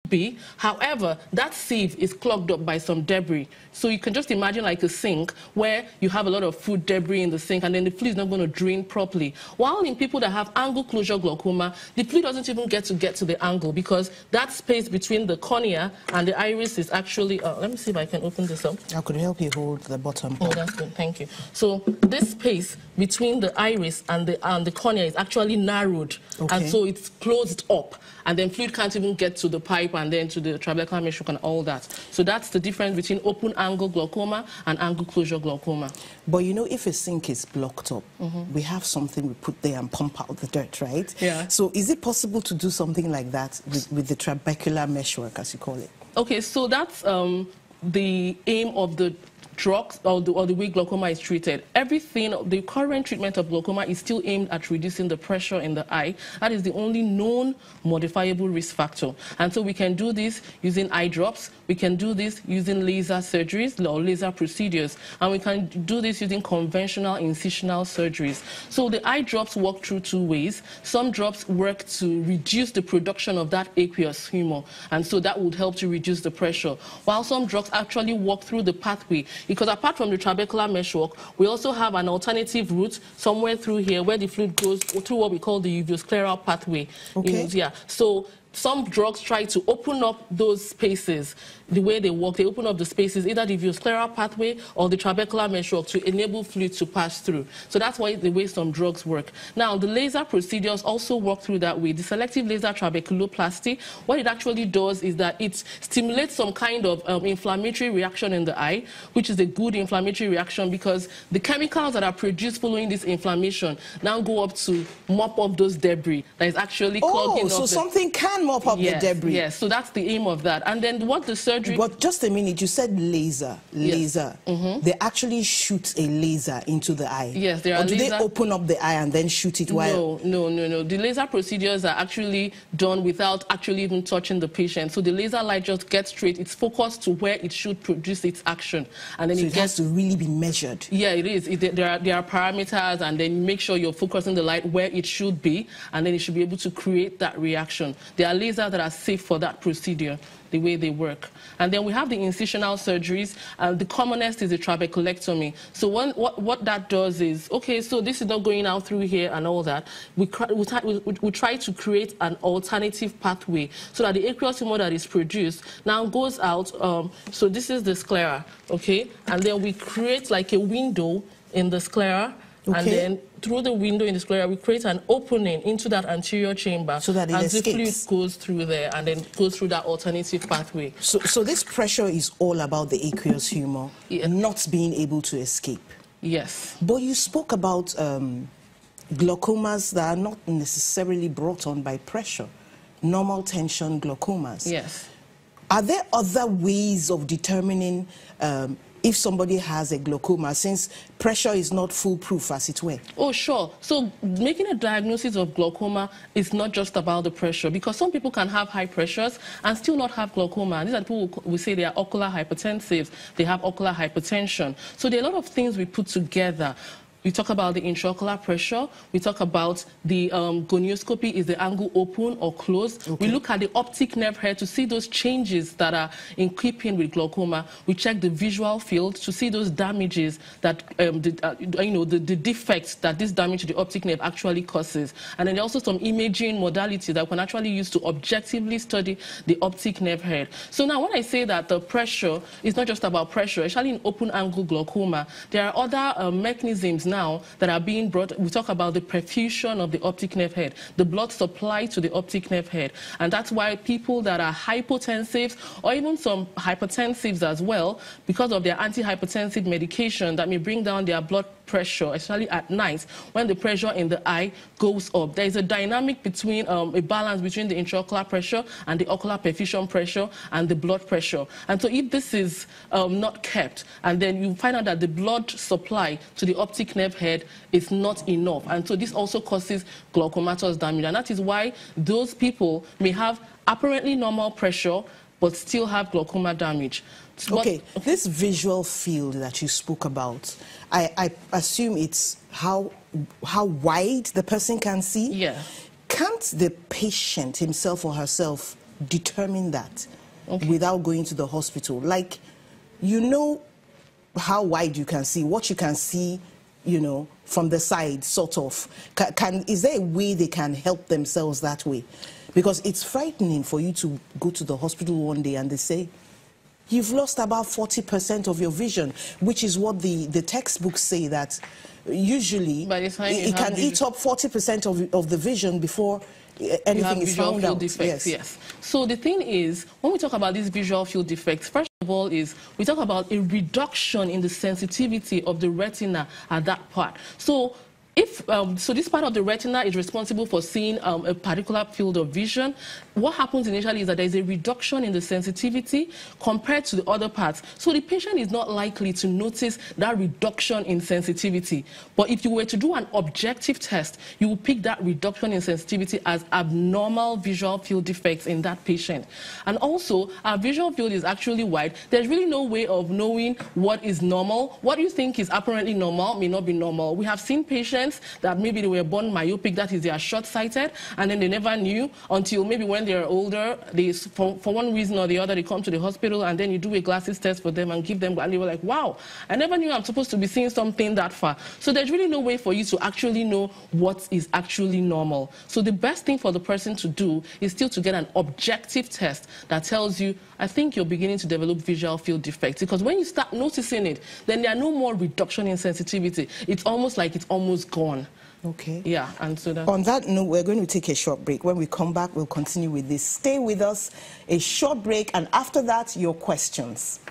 be. However, that sieve is clogged up by some debris. So you can just imagine like a sink where you have a lot of food debris in the sink and then the fluid is not going to drain properly. While in people that have angle closure glaucoma, the fluid doesn't even get to the angle because that space between the cornea and the iris is actually, let me see if I can open this up. I could help you hold the bottom. Oh, that's good. Thank you. So this space between the iris and the cornea is actually narrowed. Okay. And so it's closed up. And then fluid can't even get to the pipe and then to the trabecular meshwork and all that. So that's the difference between open angle glaucoma and angle closure glaucoma. But you know, if a sink is blocked up, we have something we put there and pump out the dirt, right? Yeah. So is it possible to do something like that with the trabecular meshwork, as you call it? Okay, so that's the aim of the drugs or the way glaucoma is treated. Everything, the current treatment of glaucoma is still aimed at reducing the pressure in the eye. That is the only known modifiable risk factor. And so we can do this using eye drops, we can do this using laser surgeries or laser procedures, and we can do this using conventional incisional surgeries. So the eye drops work through two ways. Some drops work to reduce the production of that aqueous humor, and so that would help to reduce the pressure, while some drugs actually work through the pathway. Because apart from the trabecular meshwork, we also have an alternative route somewhere through here where the fluid goes through what we call the uveoscleral pathway. Okay. Yeah. So some drugs try to open up those spaces. The way they work, they open up the spaces, either the uveoscleral pathway or the trabecular meshwork, to enable fluid to pass through. So that's why the way some drugs work. Now, the laser procedures also work through that way. The selective laser trabeculoplasty, what it actually does is that it stimulates some kind of inflammatory reaction in the eye, which is a good inflammatory reaction because the chemicals that are produced following this inflammation now go up to mop up those debris that is actually clogging up. So something can mop up the debris. Yes, so that's the aim of that. And then what the surgery... But just a minute, you said laser. Laser. Yes. They actually shoot a laser into the eye. Yes, there are. Or do they open up the eye and then shoot it while... No. The laser procedures are actually done without actually even touching the patient. So the laser light just gets straight. It's focused to where it should produce its action. And then so it has to really be measured. Yeah, it is. There are parameters, and then you make sure you're focusing the light where it should be, and then it should be able to create that reaction. There are lasers that are safe for that procedure, the way they work. And then we have the incisional surgeries. The commonest is the trabeculectomy. So what that does is, okay, so this is not going out through here and all that. We try to create an alternative pathway so that the aqueous humor that is produced now goes out. So this is the sclera, okay? And then we create like a window in the sclera, and then through the window in the sclera, we create an opening into that anterior chamber, so that it escapes. The fluid goes through there and then goes through that alternative pathway. So this pressure is all about the aqueous humor not being able to escape. Yes. But you spoke about glaucomas that are not necessarily brought on by pressure, normal tension glaucomas. Yes. Are there other ways of determining if somebody has a glaucoma, since pressure is not foolproof, as it were? Oh, sure. So making a diagnosis of glaucoma is not just about the pressure, because some people can have high pressures and still not have glaucoma. These are people who say they are ocular hypertensives, they have ocular hypertension. So there are a lot of things we put together. We talk about the intraocular pressure. We talk about the gonioscopy, is the angle open or closed. Okay. We look at the optic nerve head to see those changes that are in keeping with glaucoma. We check the visual field to see those damages that, the defects that this damage to the optic nerve actually causes. And then there are also some imaging modalities that we can actually use to objectively study the optic nerve head. So now when I say that the pressure is not just about pressure, especially in open angle glaucoma, there are other mechanisms now that are being brought. We talk about the perfusion of the optic nerve head, the blood supply to the optic nerve head. And that's why people that are hypotensive, or even some hypertensives as well, because of their antihypertensive medication that may bring down their blood pressure, especially at night, when the pressure in the eye goes up. There is a dynamic between, a balance between the intraocular pressure and the ocular perfusion pressure and the blood pressure. And so if this is not kept, and then you find out that the blood supply to the optic nerve head is not enough, and so this also causes glaucomatous damage. And that is why those people may have apparently normal pressure but still have glaucoma damage. Okay, this visual field that you spoke about, I assume it's how wide the person can see? Yeah. Can't the patient himself or herself determine that without going to the hospital? Like, you know how wide you can see, what you can see, you know, from the side, sort of. Is there a way they can help themselves that way? Because it's frightening for you to go to the hospital one day and they say, you've lost about 40% of your vision, which is what the textbooks say, that usually it can eat up 40% of the vision before anything is found out. Yes. So the thing is, when we talk about these visual field defects, first of all is we talk about a reduction in the sensitivity of the retina at that part. So so this part of the retina is responsible for seeing a particular field of vision. What happens initially is that there is a reduction in the sensitivity compared to the other parts. So the patient is not likely to notice that reduction in sensitivity. But if you were to do an objective test, you will pick that reduction in sensitivity as abnormal visual field defects in that patient. And also, our visual field is actually wide. There's really no way of knowing what is normal. What you think is apparently normal may not be normal. We have seen patients that maybe they were born myopic, that is, they are short-sighted, and then they never knew until maybe when they're older, for one reason or the other, they come to the hospital, and then you do a glasses test for them and give them, and they were like, wow, I never knew I'm supposed to be seeing something that far. So there's really no way for you to actually know what is actually normal. So the best thing for the person to do is still to get an objective test that tells you, I think you're beginning to develop visual field defects. Because when you start noticing it, then there are no more reduction in sensitivity. It's almost like it's almost gone. Okay. Yeah, and so that... On that note, we're going to take a short break. When we come back, we'll continue with this. Stay with us, a short break, and after that, your questions.